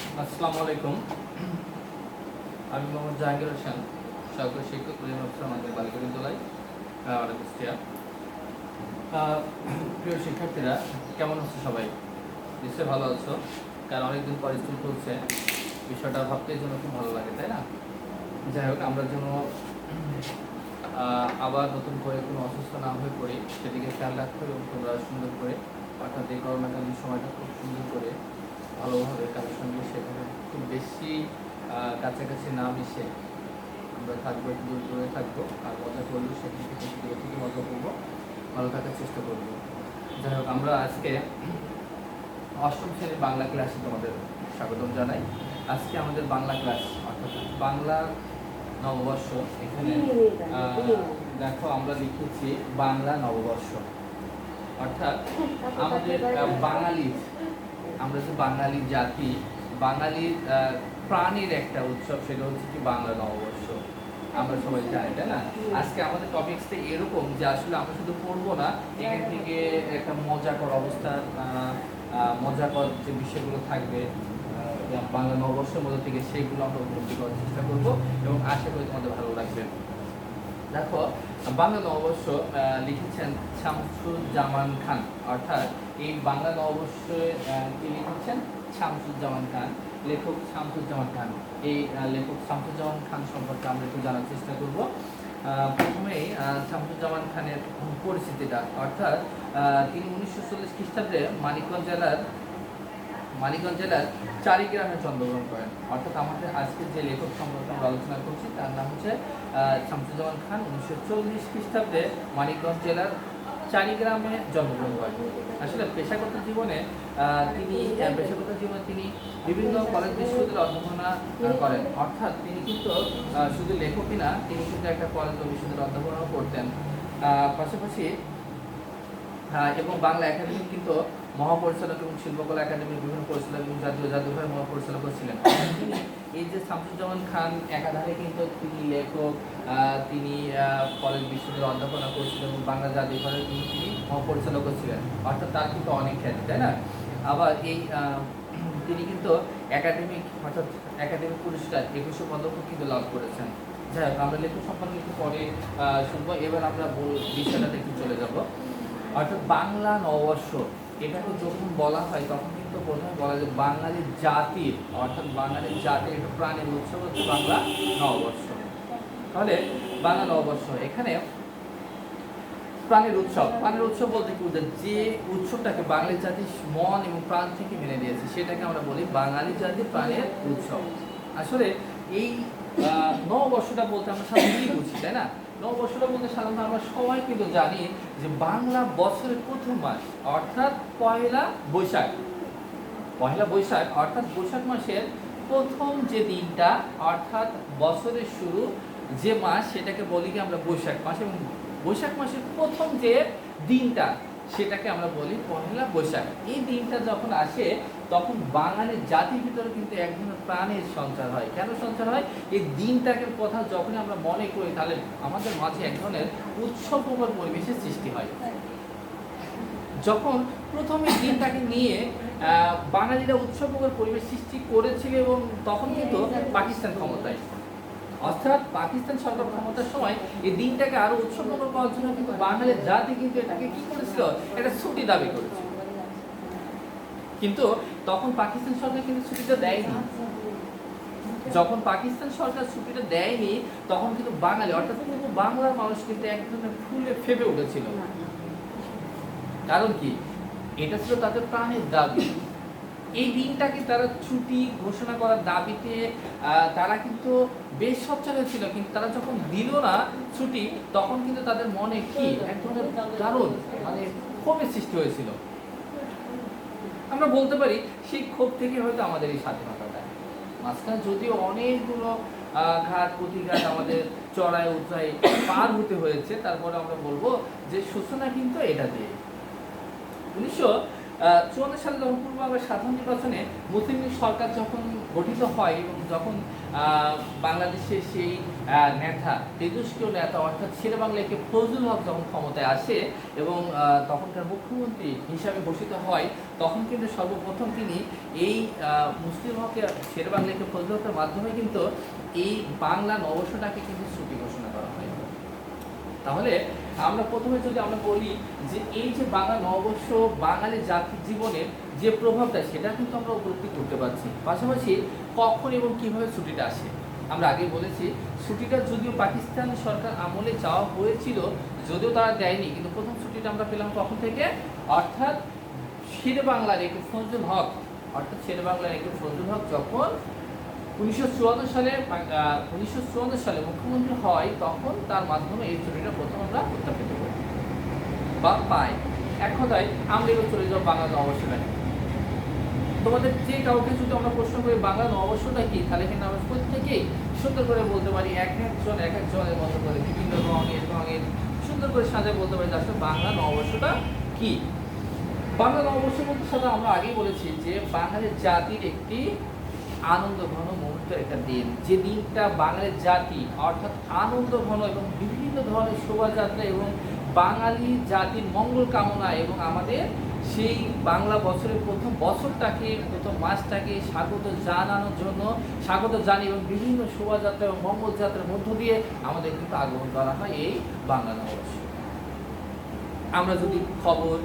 আসসালামু আলাইকুম। আমি মোহাম্মদ জাহাঙ্গীর হোসেন, সহকারী শিক্ষক আমাদের বালিকা বিদ্যালয় কুষ্টিয়া। প্রিয় শিক্ষার্থীরা, কেমন আছো সবাই? নিশ্চয়ই ভালো আছো, কারণ অনেকদিন পর স্কুল খুলছে। বিষয়টা ভাবতেই জন্য খুব ভালো লাগে, তাই না? যাই হোক, আমরা যেন আবার নতুন করে কোনো অসুস্থ না হয়ে পড়ি সেদিকে খেয়াল রাখতে এবং তোমরা সুন্দর করে, অর্থাৎ এই করোনাকালীন সময়টা খুব সুন্দর করে ভালোভাবে কারোর সঙ্গে সেভাবে খুব বেশি কাছাকাছি না মিশে আমরা থাকবো, একটু দূর দূরে থাকবো, আর মজা করবো সেখান থেকে দূরে থেকে মজা করবো, ভালো থাকার চেষ্টা করবো। যাই হোক, আমরা আজকে অষ্টম শ্রেণীর বাংলা ক্লাসে তোমাদের স্বাগতম জানাই। আজকে আমাদের বাংলা ক্লাস, অর্থাৎ বাংলা নববর্ষ। এখানে দেখো আমরা লিখেছি বাংলা নববর্ষ, অর্থাৎ আমাদের বাঙালির, আমরা যে বাঙালি জাতি, বাঙালির প্রাণীর একটা উৎসব, সেটা হচ্ছে কি বাংলা নববর্ষ। আমরা সবাই জানি, তাই না? আজকে আমাদের টপিক্সটা এরকম যে আসলে আমরা শুধু পড়বো না, এখান থেকে একটা মজাকর অবস্থা, মজাকর যে বিষয়গুলো থাকবে বাংলা নববর্ষের মধ্যে থেকে, সেইগুলো আমরা উপলব্ধি করার চেষ্টা করবো এবং আশা করি তোমাদের ভালো লাগবে। দেখো, বাংলা নববর্ষ লিখেছেন শামসুজ্জামান খান, অর্থাৎ এই বাংলা নববর্ষে কি লিখেছেন? শামসুজ্জামান খান, লেখক শামসুজ্জামান খান। এই লেখক শামসুজ্জামান খান সম্পর্কে আমরা একটু জানার চেষ্টা করব। প্রথমেই শামসুজ্জামান খানের পরিচিতিটা, অর্থাৎ তিনি 1940 খ্রিস্টাব্দে মানিকগঞ্জ জেলার চারিগ্রামে জন্মগ্রহণ করেন। অর্থাৎ আমাদের আজকের যে লেখক সম্পর্কে আমরা আলোচনা করছি তার নাম হচ্ছে শামসুজ্জামান খান। 1940 খ্রিস্টাব্দে মানিকগঞ্জ জেলার চারিগ্রামে জন্মগ্রহণ করেন। আসলে পেশাগত জীবনে তিনি বিভিন্ন কলেজ বিশ্ববিদ্যালয়ে অধ্যাপনা করেন। অর্থাৎ তিনি কিন্তু শুধু লেখকই না, তিনি কিন্তু একটা কলেজ ও বিশ্ববিদ্যালয়ে অধ্যাপনাও করতেন। পাশাপাশি এবং বাংলা একাডেমি কিন্তু মহাপরিচালক এবং শিল্পকলা একাডেমির বিভিন্ন পরিচালক এবং জাতীয় জাদুঘরের মহাপরিচালকও ছিলেন। তিনি এই যে শামসুজ্জামান খান একাধারে কিন্তু তিনি লেখক, তিনি কলেজ বিশ্ববিদ্যালয়ে অধ্যাপনা করেছিলেন এবং বাংলা জাদুঘরের কিন্তু তিনি মহাপরিচালকও ছিলেন। অর্থাৎ তার কিন্তু অনেক খ্যাতি, তাই না? আবার এই তিনি কিন্তু একাডেমিক পুরস্কার 2100 পদকও কিন্তু লাভ করেছেন। যাই হোক, আমরা লেখক সম্পর্কে একটু পরে শুনবো। এবার আমরা বিষয়টাতে একটু চলে যাব। অর্থাৎ বাংলা নববর্ষ, এটাকে যখন বলা হয় তখন কিন্তু প্রথমে বলা যায় বাঙালির জাতির, অর্থাৎ বাঙালির জাতির একটা প্রাণের উৎসব হচ্ছে বাংলা নববর্ষ। তাহলে বাংলা নববর্ষ, এখানে প্রাণের উৎসব বলতে কি বোঝায়? যে উৎসবটাকে বাঙালি জাতির মন এবং প্রাণ থেকে মেনে নিয়েছে সেটাকে আমরা বলি বাঙালি জাতির প্রাণের উৎসব। আসলে এই নববর্ষটা বলতে আমরা সাধারণত বুঝি, তাই না? নববর্ষটা বলতে সাধারণত আমরা সবাই কিন্তু জানি যে বাংলা বছরের প্রথম মাস, অর্থাৎ পয়লা বৈশাখ, অর্থাৎ বৈশাখ মাসের প্রথম যে দিনটা, অর্থাৎ বছরের শুরু যে মাস, সেটাকে বলি কি আমরা বৈশাখ মাস। এবং বৈশাখ মাসের প্রথম যে দিনটা, সেটাকে আমরা বলি পহেলা বৈশাখ। এই দিনটা যখন আসে তখন বাঙালির জাতির ভিতরে কিন্তু এক ধরনের প্রাণের সঞ্চার হয়। কেন সঞ্চার হয়? এই দিনটাকে কথা যখন আমরা মনে করি, তাহলে আমাদের মাঝে এক ধরনের উৎসবমুখর পরিবেশের সৃষ্টি হয়। যখন প্রথমে দিনটাকে নিয়ে বাঙালিরা উৎসবমুখর পরিবেশ সৃষ্টি করেছিল, এবং তখন কিন্তু পাকিস্তান ক্ষমতায়, অর্থাৎ পাকিস্তান সরকার ক্ষমতার সময় এই দিনটাকে আরো উৎসবমুখর করার জন্য কিন্তু বাঙালির জাতি কিন্তু এটাকে কি করেছিল? একটা ছুটি দাবি করেছিল। কিন্তু তখন পাকিস্তান সরকার কিন্তু ছুটিটা দেয়নি। যখন পাকিস্তান সরকার ছুটিটা দেয়নি, তখন কিন্তু বাঙালি, অর্থাৎ পূর্ব বাংলার মানুষ কিন্তু এক ধরনের ফুলে ফেপে উঠেছিল। কারণ কি? এটা ছিল তাদের প্রাণের দাবি। এই দিনটাকে তারা ছুটি ঘোষণা করার দাবিতে তারা কিন্তু বেশ সোচ্চার হয়েছিল, কিন্তু তারা যখন দিল না ছুটি, তখন কিন্তু তাদের মনে কি এক ধরনের দারুণ ক্ষোভের সৃষ্টি হয়েছিল। আমরা বলতে পারি সেই ক্ষোভ থেকে হয়তো আমাদের এই স্বাধীনতাটা, মাঝখানে যদিও অনেকগুলো ঘাট প্রতিঘাত আমাদের চড়াই উতরাই পার হতে হয়েছে, তারপরে আমরা বলবো যে সূচনা কিন্তু এটা দিয়ে চুয়ান্ন সালে যখন পূর্ব বাংলার সাধারণ নির্বাচনে মুসলিম লীগ সরকার যখন গঠিত হয় এবং যখন বাংলাদেশের সেই নেতা তেজস্ক্রিয় নেতা অর্থাৎ শেরে বাংলাকে ফজলুল হক যখন ক্ষমতায় আসে এবং তখনকার মুখ্যমন্ত্রী হিসাবে ঘোষিত হয়, তখন কিন্তু সর্বপ্রথম তিনি এই মুসলিম হকের শেরে বাংলাকে ফজলুল হকের মাধ্যমে কিন্তু এই বাংলা নববর্ষটাকে কিন্তু ছুটি ঘোষণা করা হয়। তাহলে আমরা প্রথমে যদি আমরা বলি যে এই যে বাংলা নববর্ষ বাঙালি জাতির জীবনের যে প্রভাবটা সেটা কিন্তু আমরা উপলব্ধি করতে পারছি। পাশাপাশি কখন এবং কিভাবে ছুটিটা আসে আমরা আগে বলেছি, ছুটিটা যদিও পাকিস্তান সরকার আমলে চাওয়া হয়েছিল, যদিও তারা দেয়নি, কিন্তু প্রথম ছুটিটা আমরা পেলাম কখন থেকে, অর্থাৎ শেরে বাংলার একটু ফজলুল হক, অর্থাৎ শেরে বাংলার একটু ফজলুল হক যখন 1954 সালে মুখ্যমন্ত্রী হয়, তখন তার মাধ্যমে এই ছুটিটা প্রথম আমরা উত্থাপিত করি বা পাই। এক কথায় আমরা এবার চলে যাবো বাংলা নববর্ষটা। তোমাদের যে কাউকে যদি আমরা প্রশ্ন করি বাংলা নববর্ষটা কি, তাহলে কিন্তু আমরা প্রত্যেকেই সুন্দর করে বলতে পারি, এক একজনের মতো করে বিভিন্ন রঙের সুন্দর করে সাজায় বলতে পারি যে আসলে বাংলা নববর্ষটা কি। বাংলা নববর্ষ বলতে সাথে আমরা আগেই বলেছি যে বাঙালি জাতির একটি আনন্দ ঘন মুহূর্তের একটা দিন, যে দিনটা বাঙালি জাতি অর্থাৎ আনন্দ ঘন এবং বিভিন্ন ধরনের শোভাযাত্রা এবং বাঙালি জাতির মঙ্গল কামনা এবং আমাদের সেই বাংলা বছরের প্রথম বছরটাকে, প্রথম মাসটাকে স্বাগত জানানোর জন্য স্বাগত জানি এবং বিভিন্ন শোভাযাত্রা এবং মঙ্গলযাত্রার মধ্য দিয়ে আমাদের কিন্তু আগমন করা হয় এই বাংলা নববর্ষে। আমরা যদি খবর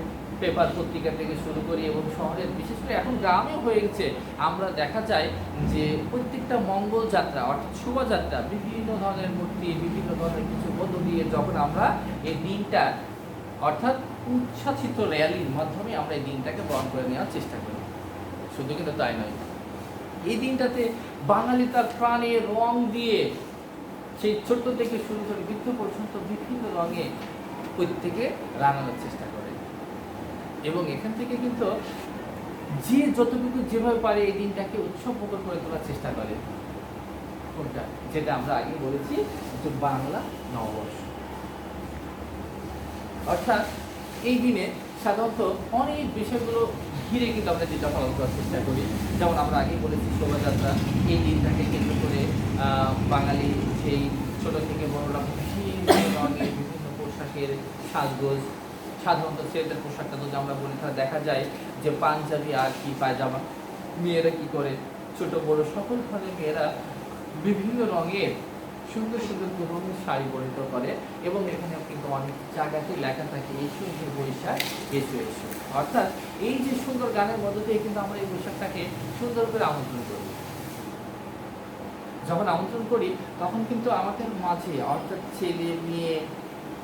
পেপার পত্রিকা থেকে শুরু করি এবং শহরের বিশেষ করে এখন গ্রামেও হয়ে গেছে, আমরা দেখা যায় যে প্রত্যেকটা মঙ্গল যাত্রা অর্থাৎ শোভাযাত্রা বিভিন্ন ধরনের মূর্তি বিভিন্ন ধরনের কিছু মধ্য দিয়ে যখন আমরা এই দিনটা অর্থাৎ উচ্ছ্বাসিত র্যালির মাধ্যমে আমরা এই দিনটাকে বরণ করে নেওয়ার চেষ্টা করি। শুধু কিন্তু তাই নয়, এই দিনটাতে বাঙালি তার প্রাণে রং দিয়ে সেই ছোট্ট থেকে শুরু করে বৃদ্ধ পর্যন্ত বিভিন্ন রঙে প্রত্যেকে রাঙানোর চেষ্টা করে এবং এখান থেকে কিন্তু যে যতটুকু যেভাবে পারে এই দিনটাকে উৎসবমুখর করে তোলার চেষ্টা করে। কোনটা, যেটা আমরা আগে বলেছি যে বাংলা নববর্ষ। অর্থাৎ এই দিনে সাধারণত অনেক বিষয়গুলো ঘিরে কিন্তু আমরা যেটা পালন করার চেষ্টা করি, যেমন আমরা আগে বলেছি শোভাযাত্রা। এই দিনটাকে কেন্দ্র করে বাঙালি সেই ছোট থেকে বড়রা বিভিন্ন রঙের বিভিন্ন পোশাকের সাজগোজ, সাধারণত ছেলেদের পোশাকটা যদি আমরা বলি তাহলে দেখা যায় যে পাঞ্জাবি আর কি পায়জামা, মেয়েরা কি করে ছোট বড় সকল ধরনের মেয়েরা বিভিন্ন রঙের সুন্দর সুন্দর রঙের শাড়ি পরিহিত করে এবং এখানে কিন্তু অনেক জায়গাতে লেখা থাকে এসো যে বৈশাখ এসো এসো। অর্থাৎ এই যে সুন্দর গানের মধ্য দিয়ে কিন্তু আমরা এই বৈশাখটাকে সুন্দর করে আমন্ত্রণ করি। যখন আমন্ত্রণ করি তখন কিন্তু আমাদের মাঝে অর্থাৎ ছেলে মেয়ে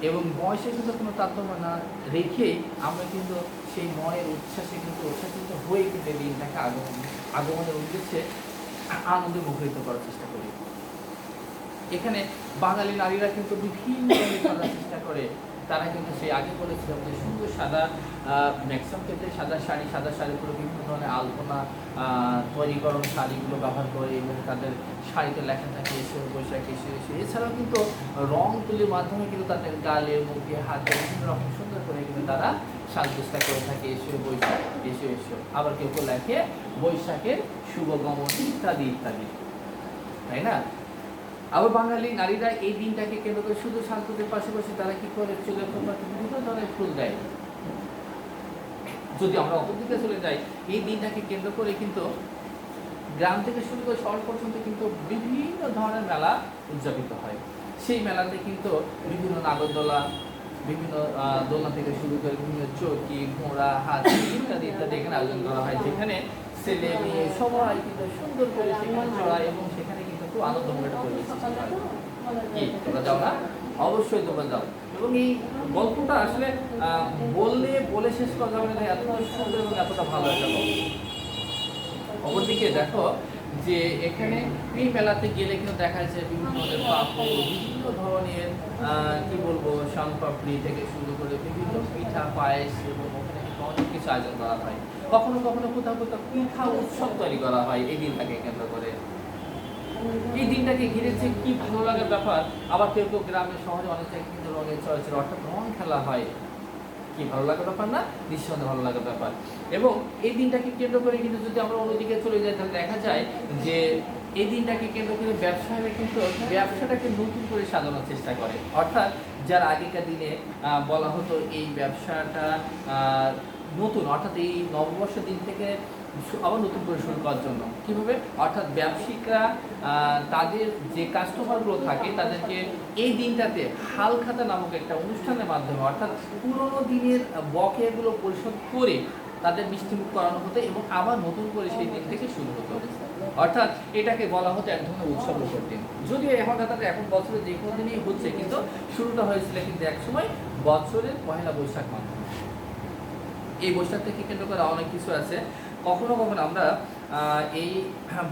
এবং বয়সে কিন্তু কোনো তারতম্য না রেখে আমরা কিন্তু সেই মনের উচ্ছ্বাসে কিন্তু উচ্ছ্বাসিত হয়ে কিন্তু এই দিনটাকে আগমনের উদ্দেশ্যে আনন্দে মুখরিত করার চেষ্টা করি। এখানে বাঙালি নারীরা কিন্তু বিভিন্ন রঙের করার চেষ্টা করে। তারা কিন্তু সেই আগে বলেছিলাম যে সুন্দর সাদা ম্যাক্সিমাম ক্ষেত্রে সাদা শাড়ি করে বিভিন্ন ধরনের আলপনা তৈরিকরণ শাড়িগুলো ব্যবহার করে এবং তাদের শাড়িতে লেখা থাকে এসো বৈশাখ এসে এসে। এছাড়াও কিন্তু রং তুলির মাধ্যমে কিন্তু তাদের গালে মুখে হাতে বিভিন্ন রকম সুন্দর করে কিন্তু তারা সাজগোজটা করে থাকে এসো বৈশাখ এসো এসো। আবার কেউ কেউ লেখে বৈশাখের শুভগমন ইত্যাদি ইত্যাদি, তাই না? আবার বাঙালি নারীরা এই দিনটাকে কেন্দ্র করে শুধু সাজগোজের পাশাপাশি তারা কি করে চুলের খোপাতে বিভিন্ন ধরনের ফুল দেয়। যদি আমরা অপরদিকে চলে যাই, এই দিনটাকে কেন্দ্র করে কিন্তু গ্রাম থেকে শুরু করে শহর পর্যন্ত কিন্তু বিভিন্ন ধরনের মেলা উদযাপিত হয়। সেই মেলাতে কিন্তু বিভিন্ন নাগরদোলা, বিভিন্ন দোলনা থেকে শুরু করে বিভিন্ন চৌকি, ঘোড়া, হাতি ইত্যাদি ইত্যাদি এখানে আয়োজন করা হয়, যেখানে ছেলে মেয়ে সবাই কিন্তু সুন্দর করে সেখানে চড়ায় এবং সেখানে কিন্তু খুব আনন্দময় পরিবেশ হয়। কি তোমরা যাও না? অবশ্যই তোমরা যাও। এবং এই গল্পটা আসলে বলে শেষ করা যাবে না, এতটা সুন্দর এবং এতটা ভালো একটা গল্প। অপরদিকে দেখো যে এখানে এই মেলাতে গেলে কিন্তু দেখা যাচ্ছে বিভিন্ন ধরনের পাপড়, বিভিন্ন ধরনের কি বলবো শানপাপড়ি থেকে শুরু করে বিভিন্ন পিঠা পায়েস এবং ওখানে অনেক কিছু আয়োজন করা হয়। কখনো কখনো কোথাও কোথাও পিঠা উৎসব তৈরি করা হয় এই দিনটাকে কেন্দ্র করে। এই দিনটাকে ঘিরে যে কি ভালো লাগার ব্যাপার। আবার কেউ কেউ গ্রামে শহরে অনেক জায়গায় কিন্তু রঙের চলাচল অর্থাৎ রং খেলা হয়। কি ভালো লাগার ব্যাপার না? নিঃসন্দেহে ভালো লাগার ব্যাপার। এবং এই দিনটাকে কেন্দ্র করে কিন্তু যদি আমরা অন্যদিকে চলে যাই তাহলে দেখা যায় যে এই দিনটাকে কেন্দ্র করে ব্যবসায়ীরা কিন্তু ব্যবসাটাকে নতুন করে সাজানোর চেষ্টা করে। অর্থাৎ যার আগেকার দিনে বলা হতো এই ব্যবসাটা নতুন, অর্থাৎ এই নববর্ষের দিন থেকে আবার নতুন করে শুরু করার জন্য কীভাবে, অর্থাৎ ব্যবসায়িকরা তাদের যে কাস্টমারগুলো থাকে তাদেরকে এই দিনটাতে হালখাতা নামক একটা অনুষ্ঠানের মাধ্যমে অর্থাৎ পুরোনো দিনের বকেয়াগুলো পরিশোধ করে তাদের মিষ্টিমুখ করানো হতো এবং আবার নতুন করে সেই দিন থেকে শুরু হতো। অর্থাৎ এটাকে বলা হতো এক ধরনের উৎসব মুখর দিন। যদিও এখন এখন বছরের যে কোনো দিনই হচ্ছে, কিন্তু শুরুটা হয়েছিল কিন্তু এক সময় বছরের পহেলা বৈশাখ মাস। এই বৈশাখ থেকে কেন্দ্র করে অনেক কিছু আছে। কখনো কখনো আমরা এই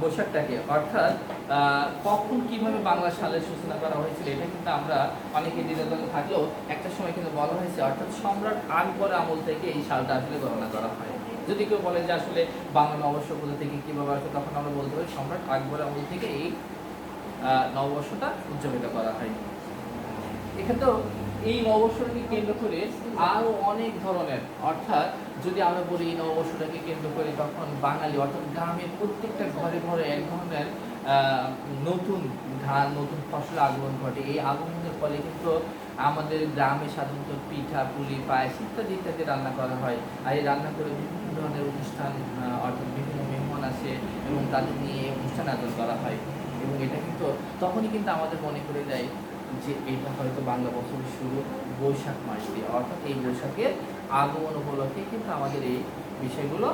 বৈশাখটাকে অর্থাৎ কখন কিভাবে বাংলা সালের সূচনা করা হয়েছিল এটা কিন্তু আমরা অনেকে দ্বিধাদ্বন্দ্ব থাকলেও একটা সময় কিন্তু বলা হয়েছে অর্থাৎ সম্রাট আকবর আমল থেকে এই সালটা আসলে গণনা করা হয়। যদি কেউ বলে যে আসলে বাংলা নববর্ষ কোথা থেকে কীভাবে আসে, তখন আমরা বলতে পারি সম্রাট আকবর আমল থেকে এই নববর্ষটা উদযাপিত করা হয়। এক্ষেত্রেও এই নববর্ষটাকে কেন্দ্র করে আরও অনেক ধরনের, অর্থাৎ যদি আমরা বলি এই নববর্ষটাকে কেন্দ্র করে তখন বাঙালি অর্থাৎ গ্রামের প্রত্যেকটা ঘরে ঘরে এক ধরনের নতুন ধান নতুন ফসল আগমন ঘটে। এই আগমনের ফলে কিন্তু আমাদের গ্রামে সাধারণত পিঠা পুলি পায়েস ইত্যাদি ইত্যাদি রান্না করা হয়। আর এই রান্না করে বিভিন্ন ধরনের অনুষ্ঠান অর্থাৎ বিভিন্ন মেহমান আসে এবং তাদের নিয়ে অনুষ্ঠান আয়োজন করা হয়। এবং এটা কিন্তু তখনই কিন্তু আমাদের মনে করে দেয় যে এটা হয়তো বাংলা বছরের শুরু বৈশাখ মাস দিয়ে, অর্থাৎ এই বৈশাখের আগমন উপলক্ষে কিন্তু আমাদের এই বিষয়গুলো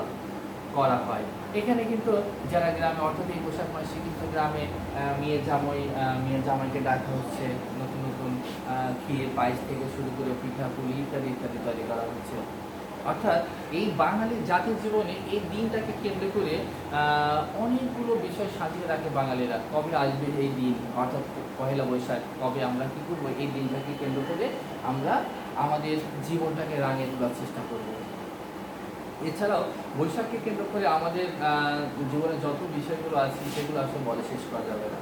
করা হয়। এখানে কিন্তু যারা গ্রামে অর্থাৎ এই বৈশাখ মাসে কিন্তু গ্রামে মেয়ে জামাইকে ডাকা হচ্ছে, নতুন নতুন ক্ষীর পায়েস থেকে শুরু করে পিঠা পুলি ইত্যাদি ইত্যাদি তৈরি করা হচ্ছে। অর্থাৎ এই বাঙালি জাতির জীবনে এই দিনটাকে কেন্দ্র করে অনেকগুলো বিষয় সাজিয়ে রাখে বাঙালিরা। কবে আসবে এই দিন, অর্থাৎ পহেলা বৈশাখ, কবে আমরা কী করবো, এই দিনটাকে কেন্দ্র করে আমরা আমাদের জীবনটাকে রাঙিয়ে তোলার চেষ্টা করব। এছাড়াও বৈশাখকে কেন্দ্র করে আমাদের জীবনে যত বিষয়গুলো আছে সেগুলো আসলে বলে শেষ করা যাবে না।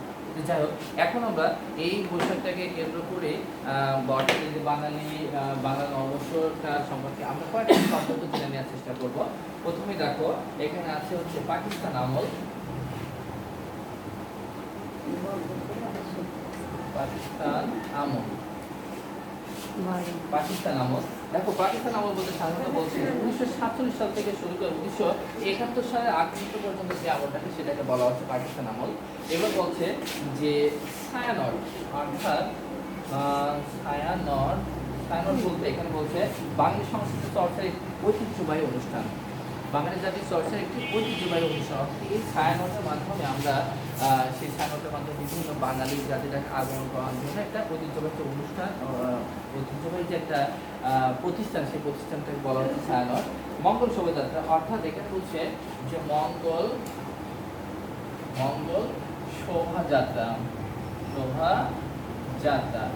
যাই হোক, এখন আমরা এই বৈশাখটাকে কেন্দ্র করে বর্তমানে যে বাংলা নববর্ষটা সম্পর্কে আমরা কয়েকটা শব্দ জেনে নেওয়ার চেষ্টা করব। প্রথমে দেখো এখানে আছে হচ্ছে পাকিস্তান আমল। পাকিস্তান আমল দেখো পাকিস্তান আমল বলতে সাধারণত বলছে 1947 সাল থেকে শুরু করে 1971 সালের আগ পর্যন্ত যে আমলটাকে সেটাকে বলা হচ্ছে পাকিস্তান আমল। এবার বলছে যে ছায়ানট, অর্থাৎ ছায়ানট বলতে এখানে বলছে বাঙালি সংস্কৃতি চর্চার ঐতিহ্যবাহী অনুষ্ঠান, বাঙালি জাতির চর্চার একটি ঐতিহ্যবাহী অনুষ্ঠান। এই ছায়ানটের মাধ্যমে আমরা সেই ছায়ানটের মাধ্যমে বিভিন্ন বাঙালি জাতিটাকে আগমন করার জন্য একটা ঐতিহ্যবাহী অনুষ্ঠান, ঐতিহ্যবাহী যে একটা প্রতিষ্ঠান, সেই প্রতিষ্ঠানটাকে বলা হচ্ছে ছায়ানট। মঙ্গল শোভাযাত্রা, অর্থাৎ এখানে বলছে যে মঙ্গল শোভাযাত্রা,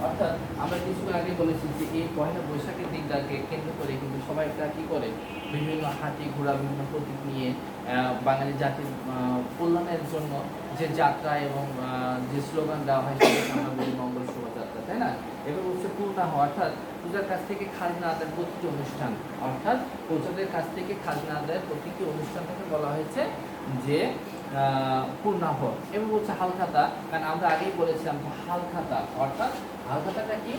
অর্থাৎ আমরা কিছুক্ষণ আগে বলেছি যে এই পয়লা বৈশাখের দিনটাকে কেন্দ্র করে কিন্তু সবাই একটা কী করে, বিভিন্ন হাতি ঘোড়া বিভিন্ন প্রতীক নিয়ে বাঙালি জাতির কল্যাণের জন্য যে যাত্রা এবং যে স্লোগান দেওয়া হয় সেটাকে আমরা বলি মঙ্গল শোভাযাত্রা, তাই না? এবার হচ্ছে পূর্ণাহ, অর্থাৎ পূজার কাছ থেকে খাজনা আদায়ের প্রতিটি অনুষ্ঠান, অর্থাৎ প্রজাদের কাছ থেকে খাজনা আদায়ের প্রতিটি অনুষ্ঠানটাকে বলা হয়েছে যে পূর্ণাহ। এবং বলছে হালখাতা, কারণ আমরা আগেই বলেছিলাম যে হালখাতা, অর্থাৎ হালখাতাটা কি,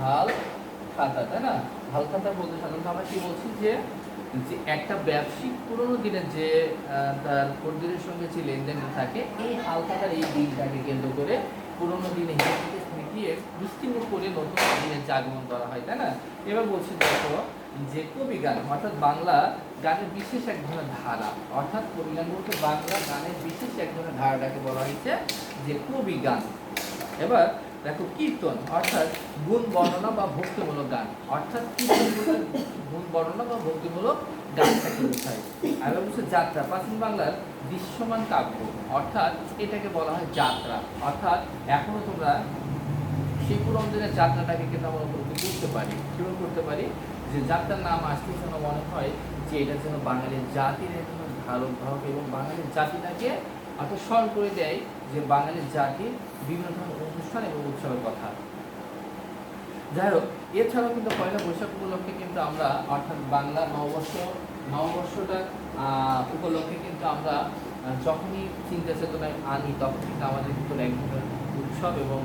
হালখাতা, তাই না? হালখাতা বলতে সাধারণত আমরা কি বলছি যে একটা ব্যবসায়িক পুরোনো দিনের যে তার কর্মীদের সঙ্গে যে লেনদেন থাকে, এই হালখাতার এই দিনটাকে কেন্দ্র করে পুরোনো দিনে মিটিয়ে মিষ্টিমুখ করে নতুন দিনের আগমন করা হয়, তাই না? এবার বলছি দেখো যে কবি গান, অর্থাৎ বাংলা গানের বিশেষ এক ধরনের ধারা, অর্থাৎ কবি গান বলতে বাংলা গানের বিশেষ এক ধরনের ধারাটাকে বলা হয়েছে যে কবি গান। এবার দেখো কীর্তন, অর্থাৎ গুণ বর্ণনা বা ভক্তিমূলক গান, অর্থাৎ কীর্তন বলতে গুণ বর্ণনা বা ভক্তিমূলক গানটাকে বোঝায়। আর হচ্ছে যাত্রা, প্রাচীন বাংলার দৃশ্যমান কাব্য, অর্থাৎ এটাকে বলা হয় যাত্রা। অর্থাৎ এখনো তোমরা সেই পুরোনো দিনের যাত্রাটাকে কিন্তু আমরা বুঝতে পারি, কীভাবে করতে পারি, যে যাত্রার নাম আসলে যেন মনে হয় যে এটা যেন বাঙালির জাতির একজন ধারক বাহক এবং বাঙালির জাতিটাকে অর্থাৎ স্মরণ করে দেয় যে বাঙালির জাতির বিভিন্ন ধরনের অনুষ্ঠান এবং উৎসবের কথা। যাই হোক, এছাড়াও কিন্তু পয়লা বৈশাখ উপলক্ষে কিন্তু আমরা অর্থাৎ বাংলা নববর্ষটা উপলক্ষে কিন্তু আমরা যখনই চিন্তা চেতনায় আনি তখন কিন্তু আমাদের ভিতরে এক ধরনের উৎসব এবং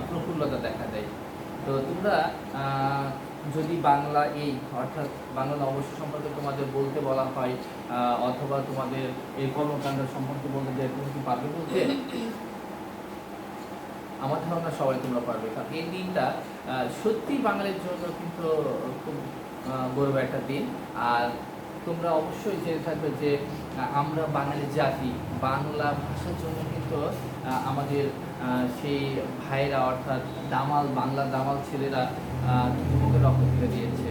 প্রফুল্লতা দেখা যায়। তো তোমরা যদি বাংলা এই অর্থাৎ বাংলা নববর্ষ সম্পর্কে তোমাদের বলতে বলা হয় অথবা তোমাদের এই কর্মকাণ্ড সম্পর্কে বলতে যে তুমি কি পারবে বলতে? আমার ধারণা সবাই তোমরা পারবে, কারণ এই দিনটা সত্যি বাঙালির জন্য কিন্তু খুব গৌরবের একটা দিন। আর তোমরা অবশ্যই জেনে থাকবে যে আমরা বাঙালি জাতি বাংলা ভাষার জন্য কিন্তু আমাদের সেই ভাইরা অর্থাৎ বাংলার দামাল ছেলেরা বুকে রক্ত ঢেলে দিয়েছে।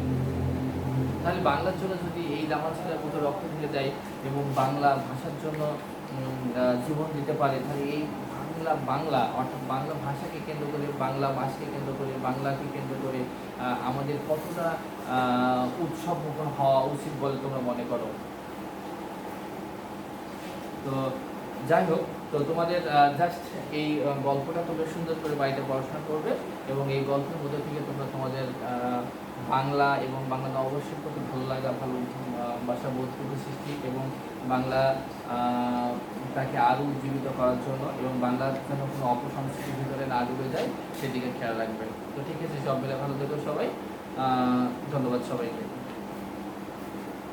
তাহলে বাংলার জন্য যদি এই দামাল ছেলেরা বুকে রক্ত ঢেলে দেয় এবং বাংলা ভাষার জন্য জীবন দিতে পারে, তাহলে এই বাংলা অর্থাৎ বাংলা ভাষাকে কেন্দ্র করে, বাংলা মাসকে কেন্দ্র করে, বাংলাকে কেন্দ্র করে আমাদের কতটা উৎসব মুখর হওয়া উচিত বলে তোমরা মনে করো? তো যাই হোক, তো তোমাদের জাস্ট এই গল্পটা তোমরা সুন্দর করে বাড়িতে পড়াশোনা করবে এবং এই গল্পের মধ্যে থেকে তোমরা তোমাদের বাংলা এবং বাংলা নববর্ষের প্রতি ভালো লাগা, ভালো ভাষা বোধ সৃষ্টি এবং বাংলা তাকে আরও উজ্জীবিত করার জন্য এবং বাংলার যেন কোনো অপসংস্কৃতির ভিতরে না ডুবে যায় সেদিকে খেয়াল রাখবে। তো ঠিক আছে, সব মিলে ভালো থেকো সবাই। ধন্যবাদ সবাইকে।